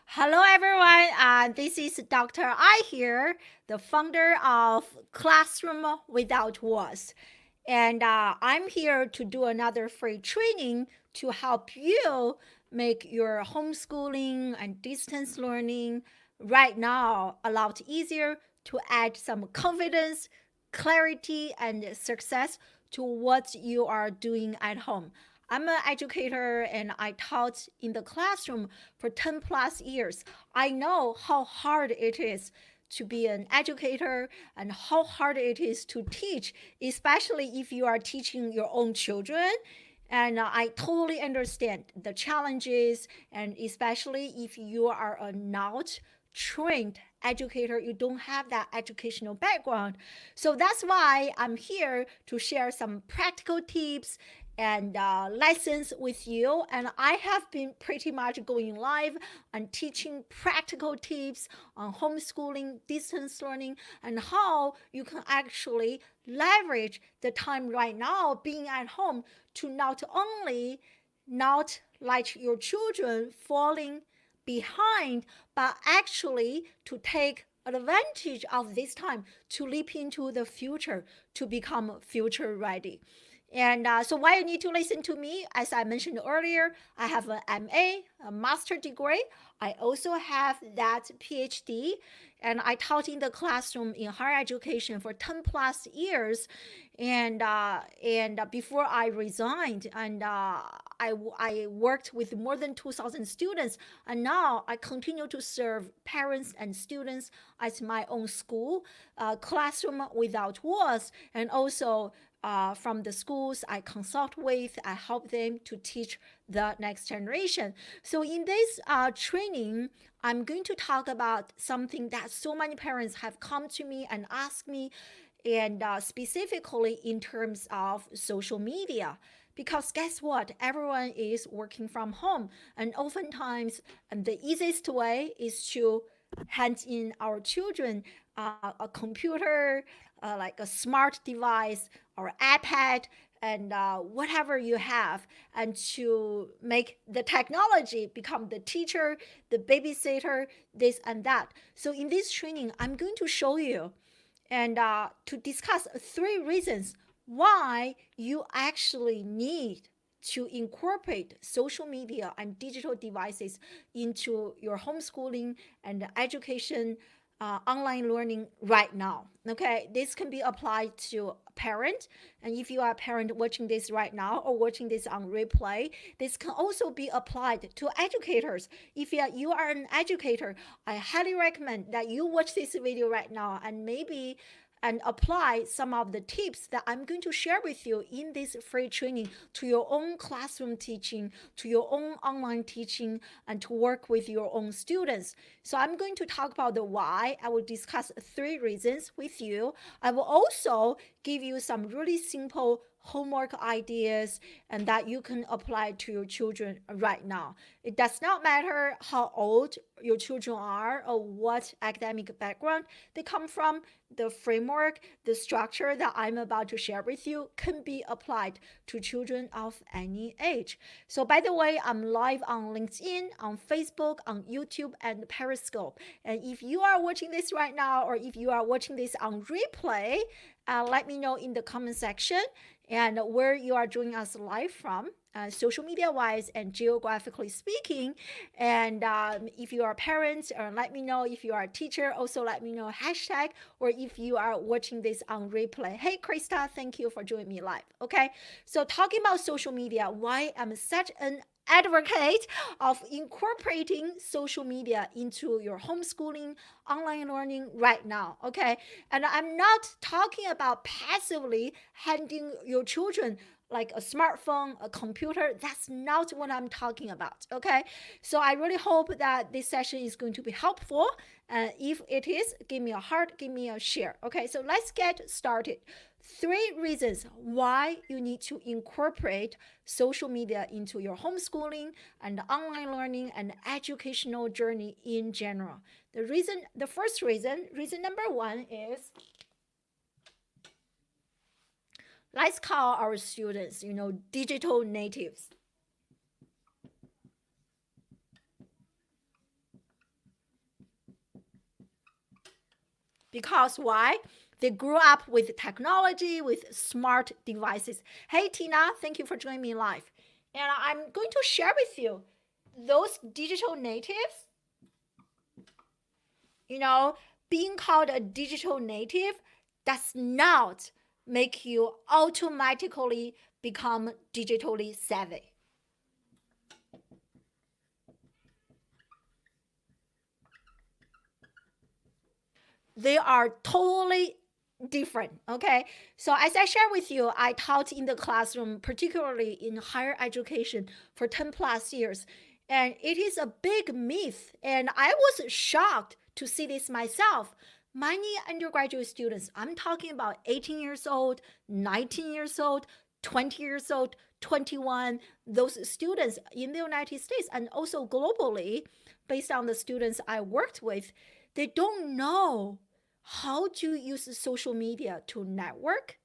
Hello, everyone. This is Dr. I here, the founder of Classroom Without Walls. And I'm here to do another free training to help you make your homeschooling and distance learning right now a lot easier to add some confidence, clarity, and success to what you are doing at home. I'm an educator and I taught in the classroom for 10 plus years. I know how hard it is to be an educator and how hard it is to teach, especially if you are teaching your own children. And I totally understand the challenges, and especially if you are a not trained educator, you don't have that educational background. So that's why I'm here to share some practical tips and lessons with you. And I have been pretty much going live and teaching practical tips on homeschooling, distance learning, and how you can actually leverage the time right now being at home to not only not let your children falling behind, but actually to take advantage of this time to leap into the future to become future ready. And so why you need to listen to me, as I mentioned earlier, I have an MA, a master degree. I also have that PhD, and I taught in the classroom in higher education for 10 plus years. And before I resigned, and I worked with more than 2,000 students, and now I continue to serve parents and students at my own school, Classroom Without Walls, and also from the schools I consult with, I help them to teach the next generation. So in this training, I'm going to talk about something that so many parents have come to me and asked me, and specifically in terms of social media. Because guess what? Everyone is working from home, and oftentimes, the easiest way is to hand in our children a computer, like a smart device or iPad, and whatever you have, and to make the technology become the teacher, the babysitter, this and that. So in this training, I'm going to show you and to discuss three reasons why you actually need to incorporate social media and digital devices into your homeschooling and education, online learning right now. Okay, this can be applied to parent, and if you are a parent watching this right now or watching this on replay, this can also be applied to educators. If you are an educator, I highly recommend that you watch this video right now and maybe and apply some of the tips that I'm going to share with you in this free training to your own classroom teaching, to your own online teaching, and to work with your own students. So I'm going to talk about the why. I will discuss three reasons with you. I will also give you some really simple homework ideas and that you can apply to your children right now. It does not matter how old your children are or what academic background they come from. The framework, the structure that I'm about to share with you can be applied to children of any age. So by the way, I'm live on LinkedIn, on Facebook, on YouTube, and Periscope. And if you are watching this right now, or if you are watching this on replay, let me know in the comment section and where you are joining us live from, social media wise and geographically speaking. And if you are a parent, let me know. If you are a teacher, also let me know hashtag, or if you are watching this on replay. Hey, Krista, thank you for joining me live. Okay, so talking about social media, why I'm such an advocate of incorporating social media into your homeschooling, online learning right now. Okay, and I'm not talking about passively handing your children like a smartphone, a computer. That's not what I'm talking about. Okay, so I really hope that this session is going to be helpful. If it is, give me a heart, give me a share. Okay, so let's get started. Three reasons why you need to incorporate social media into your homeschooling and online learning and educational journey in general. The first reason number one is, let's call our students, digital natives. Because why? They grew up with technology, with smart devices. Hey, Tina, thank you for joining me live. And I'm going to share with you those digital natives, you know, being called a digital native does not make you automatically become digitally savvy. They are totally different. Okay. So, as I share with you, I taught in the classroom, particularly in higher education, for 10 plus years. And it is a big myth. And I was shocked to see this myself. Many undergraduate students, I'm talking about 18 years old, 19 years old, 20 years old, 21, those students in the United States and also globally, based on the students I worked with, they don't know how to use social media to network,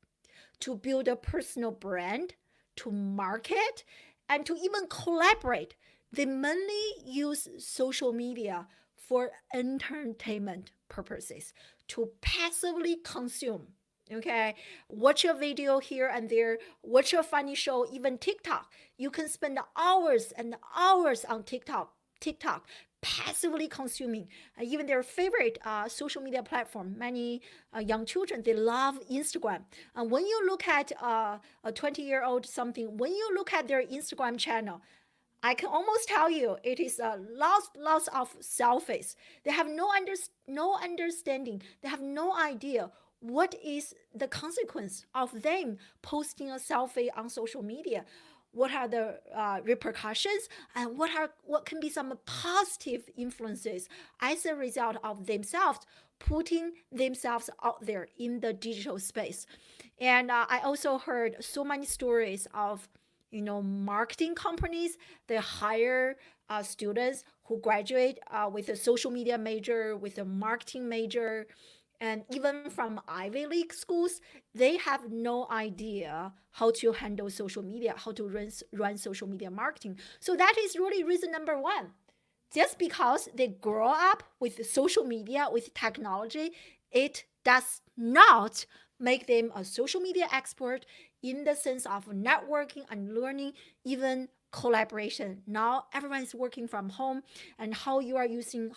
to build a personal brand, to market, and to even collaborate. They mainly use social media for entertainment purposes, to passively consume. Okay, watch a video here and there, watch a funny show, even TikTok. You can spend hours and hours on TikTok, passively consuming even their favorite social media platform. Many young children, they love Instagram. And when you look at a 20-year-old something, when you look at their Instagram channel, I can almost tell you it is lots of selfies. They have no understanding. They have no idea what is the consequence of them posting a selfie on social media. What are the repercussions, and what can be some positive influences as a result of themselves putting themselves out there in the digital space. And I also heard so many stories of marketing companies. They hire students who graduate with a social media major, with a marketing major, and even from Ivy League schools, they have no idea how to handle social media, how to run social media marketing. So that is really reason number one. Just because they grow up with social media, with technology, it does not make them a social media expert in the sense of networking and learning, even collaboration. Now everyone is working from home, and how we are using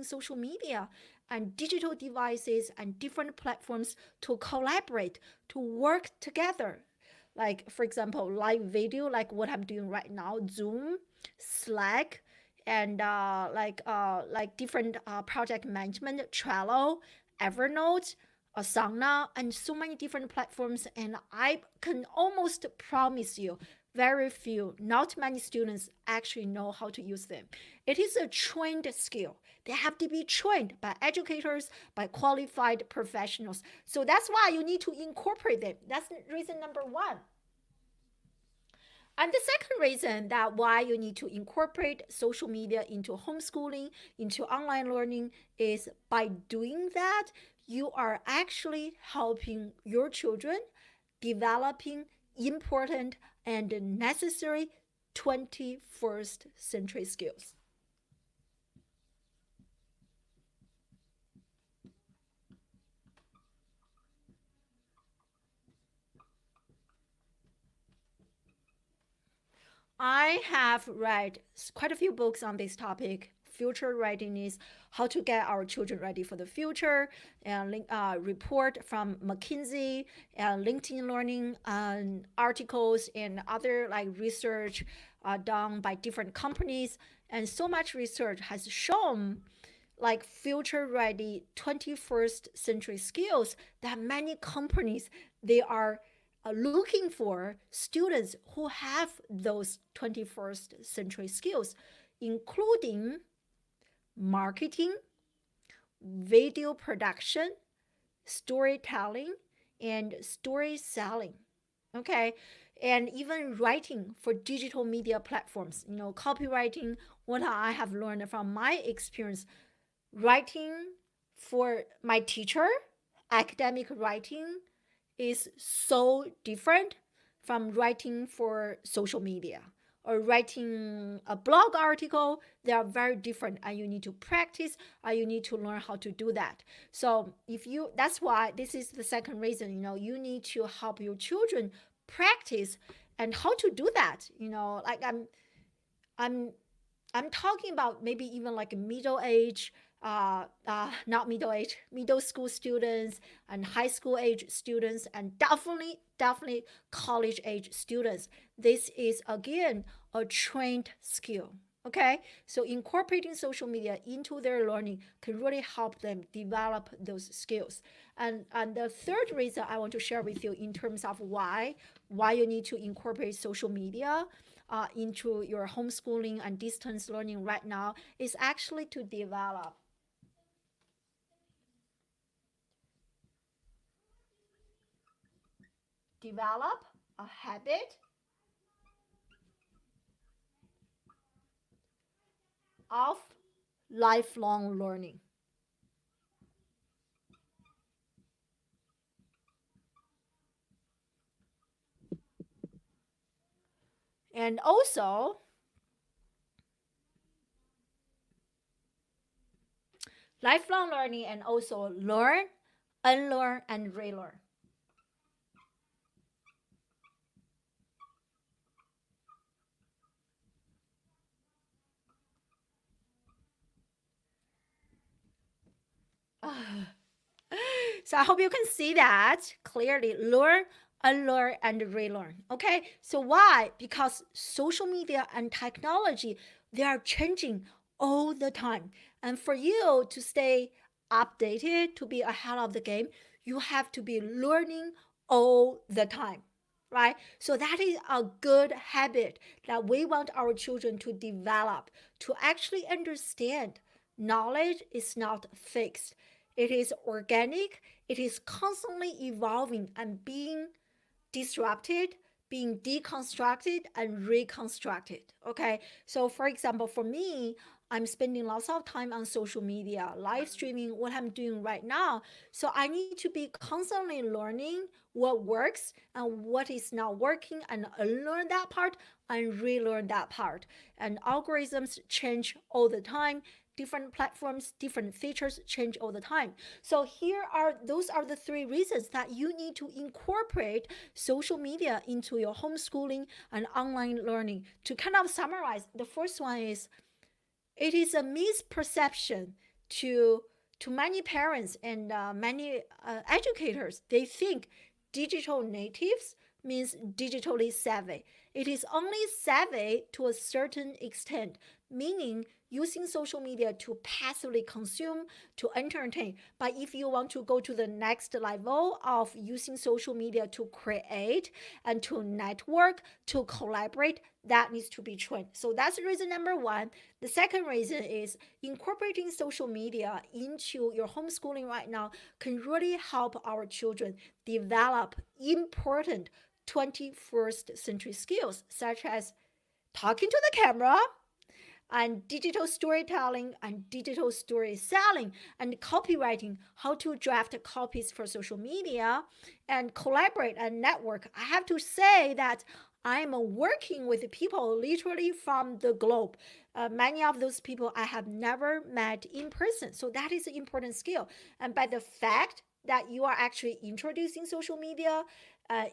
social media and digital devices and different platforms to collaborate, to work together. Like, for example, live video, like what I'm doing right now, Zoom, Slack, and like different project management, Trello, Evernote, Asana, and so many different platforms. And I can almost promise you, very few, not many students actually know how to use them. It is a trained skill. They have to be trained by educators, by qualified professionals. So that's why you need to incorporate them. That's reason number one. And the second reason that why you need to incorporate social media into homeschooling, into online learning, is by doing that, you are actually helping your children developing important and necessary 21st century skills. I have read quite a few books on this topic: future readiness, how to get our children ready for the future, and report from McKinsey, and LinkedIn Learning, and articles and other like research done by different companies. And so much research has shown like future ready 21st century skills that many companies, they are looking for students who have those 21st century skills, including marketing, video production, storytelling, and story selling. Okay. And even writing for digital media platforms, copywriting, what I have learned from my experience, writing for my teacher, academic writing, is so different from writing for social media. or writing a blog article, they are very different, and you need to practice, and you need to learn how to do that. So if you, that's why this is the second reason, you need to help your children practice and how to do that. Like I'm I'm talking about maybe even like middle age, not middle age, middle school students and high school age students, and definitely college age students. This is again a trained skill. Okay, so incorporating social media into their learning can really help them develop those skills. And the third reason I want to share with you in terms of why you need to incorporate social media into your homeschooling and distance learning right now is actually to develop a habit of lifelong learning. And also, lifelong learning, and also learn, unlearn, and relearn. So I hope you can see that clearly. Learn, unlearn, and relearn. Okay. So why? Because social media and technology, they are changing all the time. And for you to stay updated, to be ahead of the game, you have to be learning all the time. Right? So that is a good habit that we want our children to develop, to actually understand knowledge is not fixed. It is organic, it is constantly evolving and being disrupted, being deconstructed and reconstructed. Okay. So, for example, for me, I'm spending lots of time on social media, live streaming what I'm doing right now. So, I need to be constantly learning what works and what is not working, and unlearn that part and relearn that part. And algorithms change all the time. Different platforms, different features change all the time. So those are the three reasons that you need to incorporate social media into your homeschooling and online learning. To kind of summarize, the first one is it is a misperception to many parents and many educators. They think digital natives means digitally savvy. It is only savvy to a certain extent, meaning using social media to passively consume, to entertain. But if you want to go to the next level of using social media to create and to network, to collaborate, that needs to be trained. So that's reason number one. The second reason is incorporating social media into your homeschooling right now can really help our children develop important 21st century skills, such as talking to the camera, and digital storytelling and digital story selling and copywriting, how to draft copies for social media and collaborate and network. I have to say that I'm working with people literally from the globe. Many of those people I have never met in person. So that is an important skill. And by the fact that you are actually introducing social media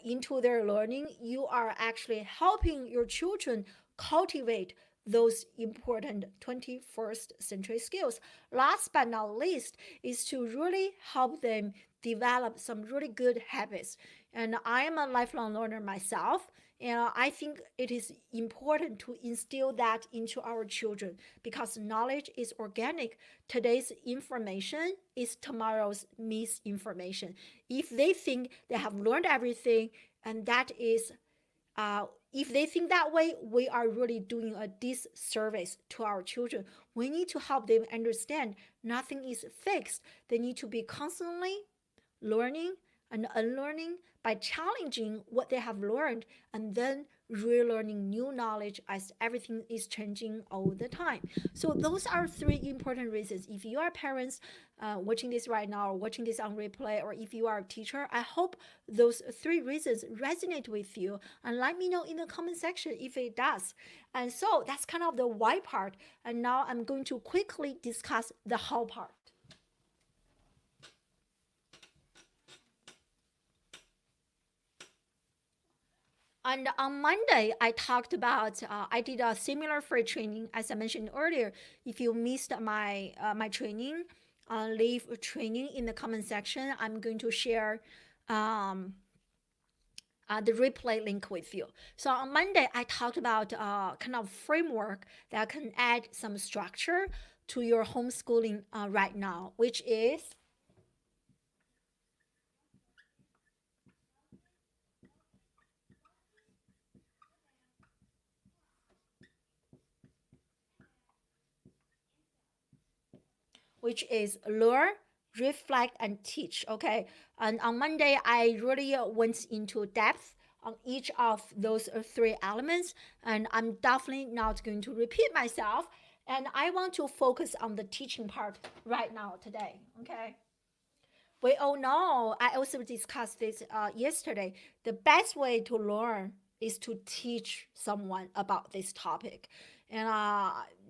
into their learning, you are actually helping your children cultivate those important 21st century skills. Last but not least is to really help them develop some really good habits. And I am a lifelong learner myself. And I think it is important to instill that into our children because knowledge is organic. Today's information is tomorrow's misinformation. If they think they have learned everything, and that is if they think that way, we are really doing a disservice to our children. We need to help them understand nothing is fixed. They need to be constantly learning and unlearning by challenging what they have learned and then relearning new knowledge as everything is changing all the time. So those are three important reasons. If you are parents watching this right now or watching this on replay, or if you are a teacher, I hope those three reasons resonate with you, and let me know in the comment section if it does. And so that's kind of the why part. And now I'm going to quickly discuss the how part. And on Monday, I talked about I did a similar free training as I mentioned earlier. If you missed my training, leave a training in the comment section. I'm going to share um, the replay link with you. So on Monday, I talked about kind of framework that can add some structure to your homeschooling right now, which is learn, reflect, and teach. Okay, and on Monday I really went into depth on each of those three elements, and I'm definitely not going to repeat myself. And I want to focus on the teaching part right now today. Okay. We all know, I also discussed this yesterday. The best way to learn is to teach someone about this topic. And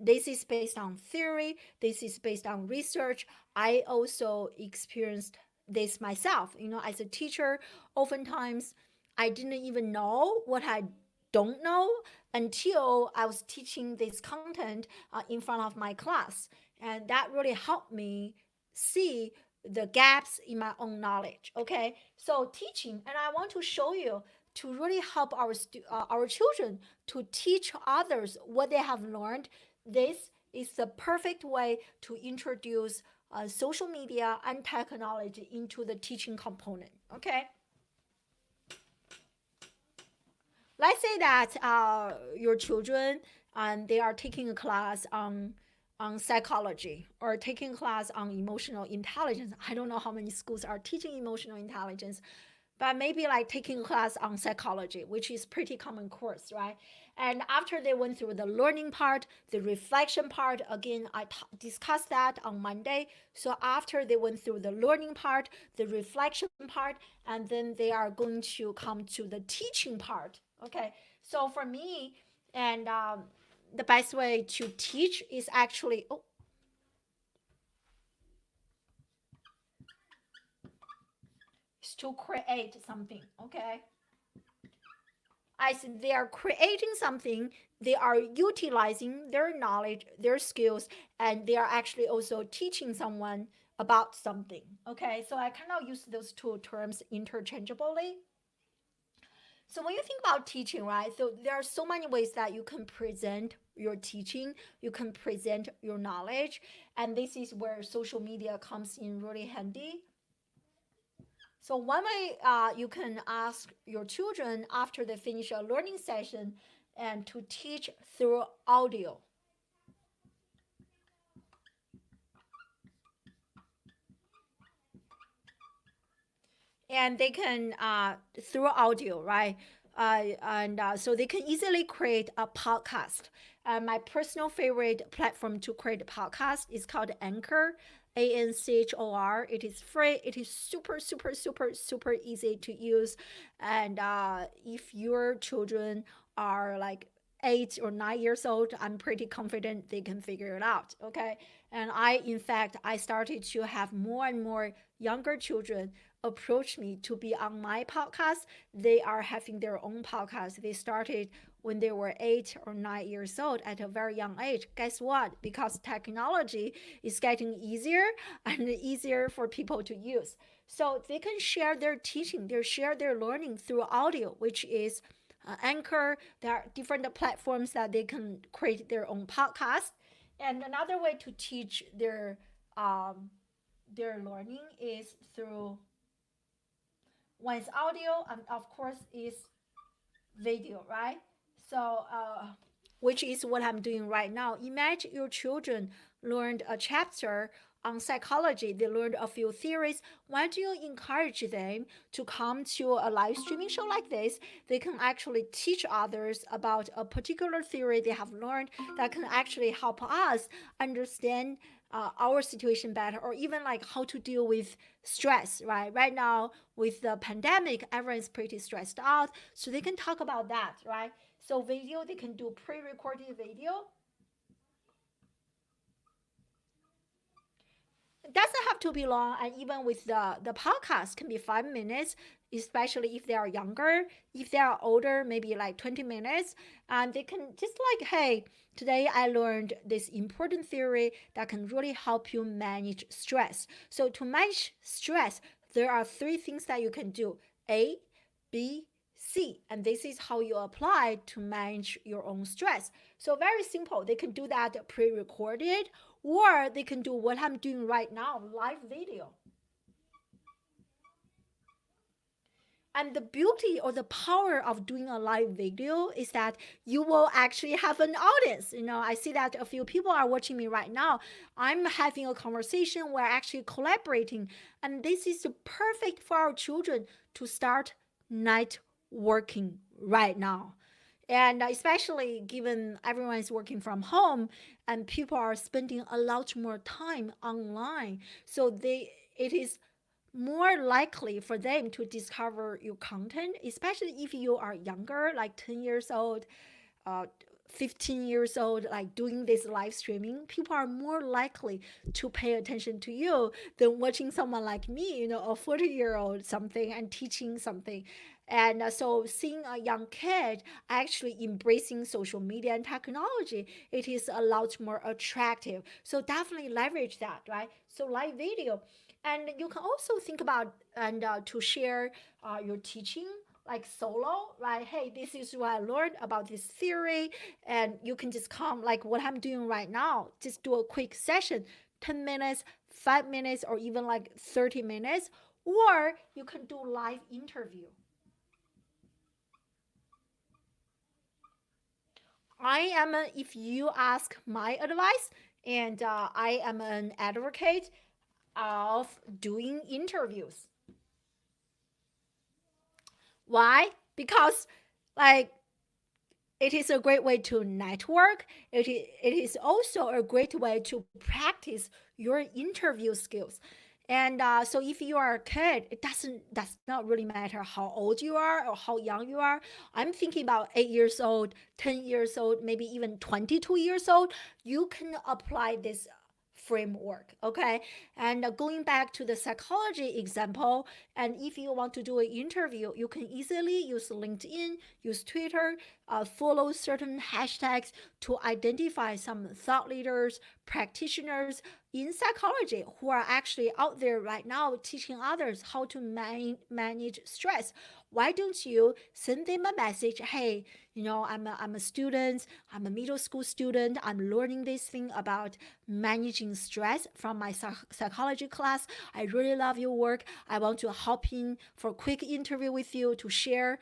this is based on theory, this is based on research. I also experienced this myself. As a teacher, oftentimes I didn't even know what I don't know until I was teaching this content in front of my class. And that really helped me see the gaps in my own knowledge. Okay, so teaching, and I want to show you to really help our children to teach others what they have learned. This is the perfect way to introduce social media and technology into the teaching component. Okay, let's say that your children and they are taking a class on psychology or taking a class on emotional intelligence. I don't know how many schools are teaching emotional intelligence, but maybe like taking a class on psychology, which is pretty common course, right? And after they went through the learning part, the reflection part, again, I discussed that on Monday. So after they went through the learning part, the reflection part, and then they are going to come to the teaching part. Okay, so for me, and the best way to teach is actually is to create something. Okay, as they are creating something, they are utilizing their knowledge, their skills, and they are actually also teaching someone about something. Okay, so I cannot use those two terms interchangeably. So when you think about teaching, right? So there are so many ways that you can present your teaching, you can present your knowledge, and this is where social media comes in really handy. So one way you can ask your children after they finish a learning session and to teach through audio. And they can through audio, right? And so they can easily create a podcast. My personal favorite platform to create a podcast is called Anchor, Anchor. It is free. It is super, super, super, super easy to use. And if your children are like 8 or 9 years old, I'm pretty confident they can figure it out. Okay. And in fact, I started to have more and more younger children approach me to be on my podcast. They are having their own podcast. They started when they were 8 or 9 years old at a very young age. Guess what? Because technology is getting easier and easier for people to use. So they can share their teaching, they share their learning through audio, which is Anchor. There are different platforms that they can create their own podcast. And another way to teach their learning is through one is audio and of course is video, right? So which is what I'm doing right now. Imagine your children learned a chapter on psychology, they learned a few theories. Why do you encourage them to come to a live streaming show like this? They can actually teach others about a particular theory they have learned that can actually help us understand our situation better, or even like how to deal with stress, right? Right now, with the pandemic, everyone's pretty stressed out. So they can talk about that, right? So video, they can do pre-recorded video. It doesn't have to be long, and even with the podcast can be 5 minutes, especially if they are younger. If they are older, maybe like 20 minutes, and they can just like, hey, today I learned this important theory that can really help you manage stress. So to manage stress, there are three things that you can do: A, B, C, and this is how you apply to manage your own stress. So very simple. They can do that pre-recorded, or they can do what I'm doing right now, live video. And the beauty or the power of doing a live video is that you will actually have an audience. I see that a few people are watching me right now. I'm having a conversation, we're actually collaborating, and this is perfect for our children to start networking right now. And especially given everyone is working from home and people are spending a lot more time online, so it is more likely for them to discover your content, especially if you are younger, like 10 years old, uh, 15 years old, like doing this live streaming. People are more likely to pay attention to you than watching someone like me, a 40-year-old something and teaching something. And so seeing a young kid actually embracing social media and technology, it is a lot more attractive. So definitely leverage that, right? So live video. And you can also think about and to share your teaching like solo, right? Hey, this is what I learned about this theory, and you can just come like what I'm doing right now. Just do a quick session, 10 minutes, 5 minutes, or even like 30 minutes, or you can do live interview. If you ask my advice, and I am an advocate of doing interviews. Why? Because like it is a great way to network. It is also a great way to practice your interview skills. And so if you are a kid, it does not really matter how old you are or how young you are. I'm thinking about 8 years old, 10 years old, maybe even 22 years old. You can apply this framework. Okay. And going back to the psychology example, and if you want to do an interview, you can easily use LinkedIn, use Twitter, follow certain hashtags to identify some thought leaders, practitioners in psychology who are actually out there right now teaching others how to manage stress. Why don't you send them a message? Hey, I'm a student, I'm a middle school student, I'm learning this thing about managing stress from my psychology class. I really love your work. I want to hop in for a quick interview with you to share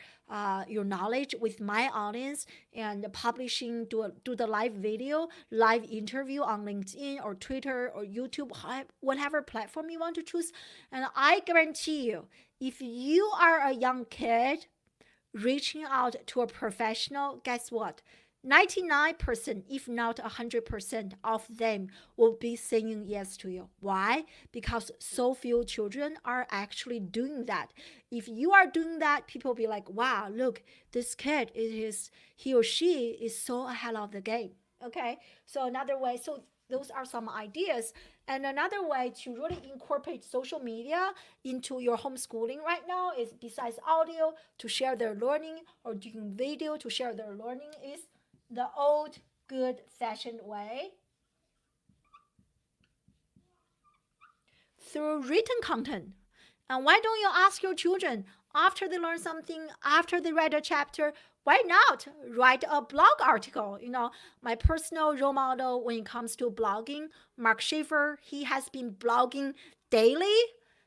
your knowledge with my audience, and do the live video, live interview on LinkedIn or Twitter or YouTube, whatever platform you want to choose. And I guarantee you, if you are a young kid reaching out to a professional, guess what? 99%, if not 100% of them will be saying yes to you. Why? Because so few children are actually doing that. If you are doing that, people will be like, wow, look, this kid, he or she is so ahead of the game. Okay. So another way, so those are some ideas. And another way to really incorporate social media into your homeschooling right now is, besides audio to share their learning or doing video to share their learning, is the old good fashioned way through written content. And why don't you ask your children, after they learn something, after they read a chapter, why not write a blog article? My personal role model when it comes to blogging, Mark Schaefer, he has been blogging daily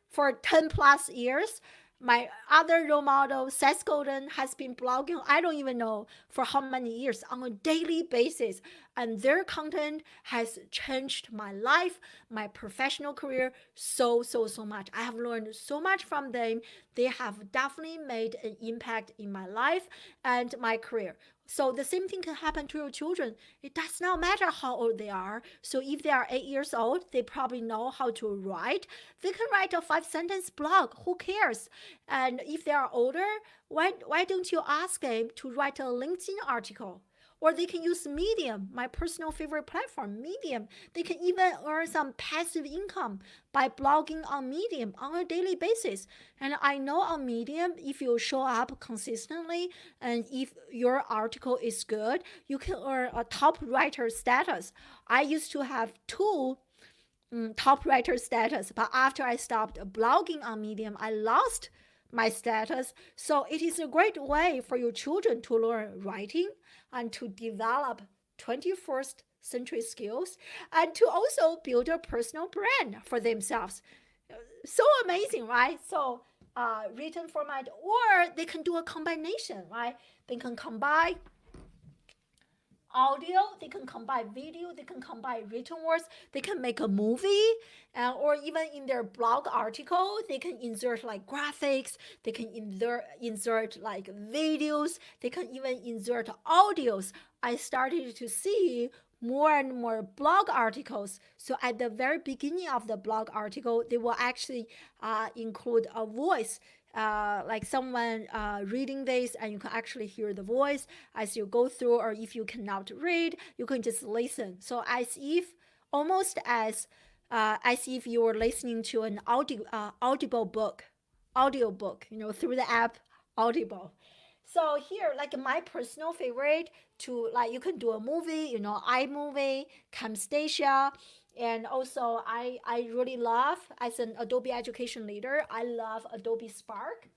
for 10 plus years. My other role model, Seth Godin, has been blogging, I don't even know for how many years, on a daily basis. And their content has changed my life, my professional career so much. I have learned so much from them. They have definitely made an impact in my life and my career. So the same thing can happen to your children. It does not matter how old they are. So if they are 8 years old, they probably know how to write. They can write a 5 sentence blog. Who cares? And if they are older, why don't you ask them to write a LinkedIn article? Or they can use Medium, my personal favorite platform, Medium. They can even earn some passive income by blogging on Medium on a daily basis. And I know on Medium, if you show up consistently and if your article is good, you can earn a top writer status. I used to have two top writer status, but after I stopped blogging on Medium, I lost my status. So it is a great way for your children to learn writing and to develop 21st century skills and to also build a personal brand for themselves. So amazing, right? So written format, or they can do a combination, right? They can combine audio, they can combine video, they can combine written words, they can make a movie, or even in their blog article, they can insert like graphics, they can insert like videos, they can even insert audios. I started to see more and more blog articles. So at the very beginning of the blog article, they will actually include a voice, like someone reading this, and you can actually hear the voice as you go through, or if you cannot read, you can just listen. So as if, almost as if you were listening to an audible book, audiobook, through the app Audible. So here, like my personal favorite, to like you can do a movie, iMovie, Camtasia, and also I really love, as an Adobe education leader, I love Adobe Spark.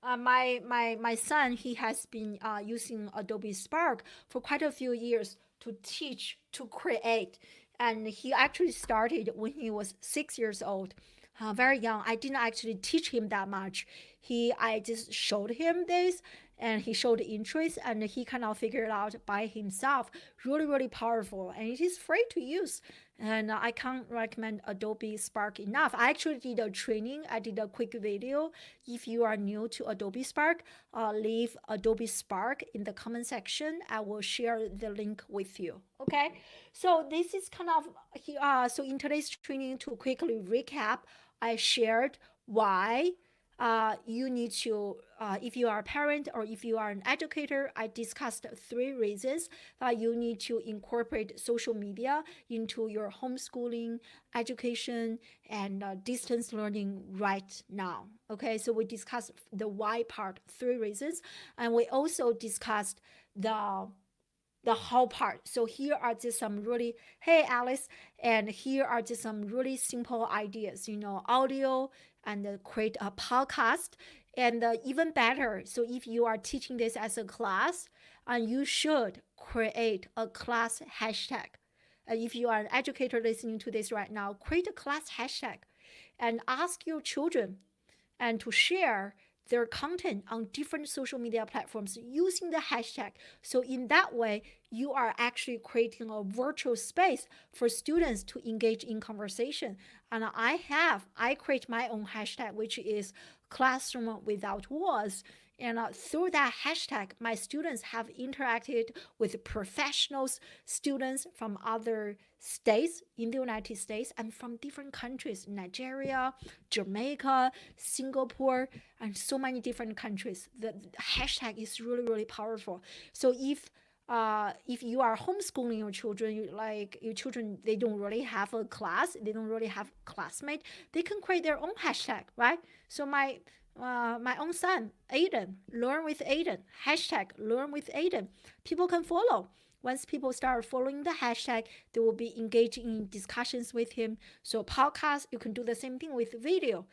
My son, he has been using Adobe Spark for quite a few years to teach, to create, and he actually started when he was 6 years old, very young. I didn't actually teach him that much. I just showed him this, and he showed interest, and he kind of figured out by himself. Really, really powerful, and it is free to use. And I can't recommend Adobe Spark enough. I actually did a training. I did a quick video. If you are new to Adobe Spark, leave Adobe Spark in the comment section. I will share the link with you. Okay, so this is kind of so in today's training, to quickly recap, I shared why you need to, if you are a parent or if you are an educator, I discussed 3 reasons that you need to incorporate social media into your homeschooling, education, and distance learning right now. Okay, so we discussed the why part, 3 reasons, and we also discussed the how part. So here are just some really, hey Alice, and here are just some really simple ideas, audio, and create a podcast. And even better, so if you are teaching this as a class, and you should create a class hashtag. If you are an educator listening to this right now, create a class hashtag and ask your children and to share their content on different social media platforms using the hashtag. So in that way, you are actually creating a virtual space for students to engage in conversation. And I create my own hashtag, which is classroom without walls. And through that hashtag, my students have interacted with professionals, students from other states in the United States and from different countries, Nigeria, Jamaica, Singapore, and so many different countries. The hashtag is really, really powerful. So if you are homeschooling your children, your children, they don't really have a class, they don't really have classmate, they can create their own hashtag, right? So my own son, Aiden, learn with Aiden, hashtag learn with Aiden. People can follow. Once people start following the hashtag, they will be engaging in discussions with him. So podcast, you can do the same thing with video.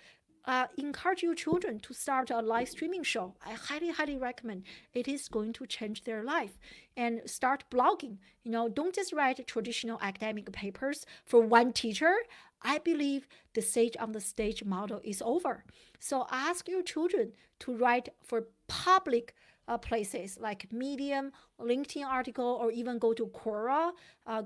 encourage your children to start a live streaming show. I highly, highly recommend. It is going to change their life. And start blogging. Don't just write traditional academic papers for one teacher. I believe the sage on the stage model is over. So ask your children to write for public places like Medium, LinkedIn article, or even go to Quora,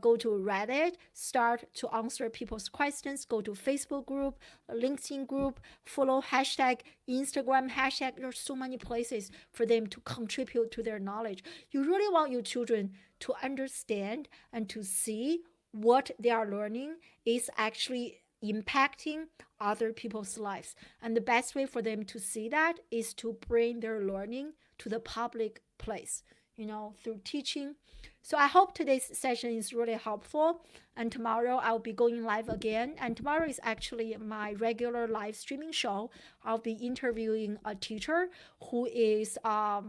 go to Reddit, start to answer people's questions, go to Facebook group, LinkedIn group, follow hashtag, Instagram hashtag. There's so many places for them to contribute to their knowledge. You really want your children to understand and to see what they are learning is actually impacting other people's lives. And the best way for them to see that is to bring their learning to the public place, through teaching. So I hope today's session is really helpful. And tomorrow I'll be going live again. And tomorrow is actually my regular live streaming show. I'll be interviewing a teacher who is a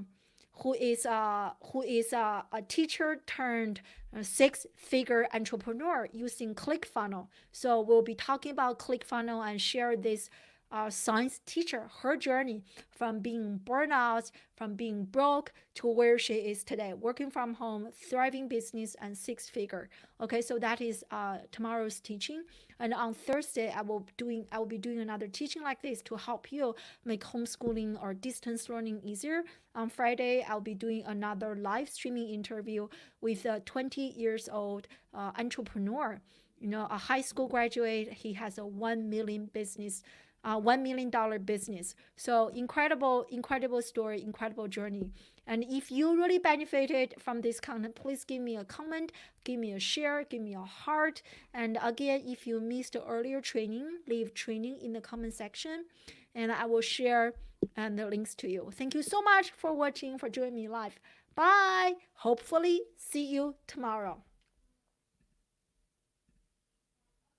teacher turned six-figure entrepreneur using ClickFunnels. So we'll be talking about ClickFunnels and share this science teacher, her journey from being burnout, from being broke to where she is today, working from home, thriving business, and six-figure. Okay, so that is tomorrow's teaching. And on Thursday, I will be doing another teaching like this to help you make homeschooling or distance learning easier. On Friday, I'll be doing another live streaming interview with a 20 years old entrepreneur. A high school graduate. He has a $1 million $1 million business. So incredible story, incredible journey. And if you really benefited from this content, please give me a comment, give me a share, give me a heart. And again, if you missed the earlier training, leave training in the comment section and I will share the links to you. Thank you so much for watching, for joining me live. Bye. Hopefully see you tomorrow.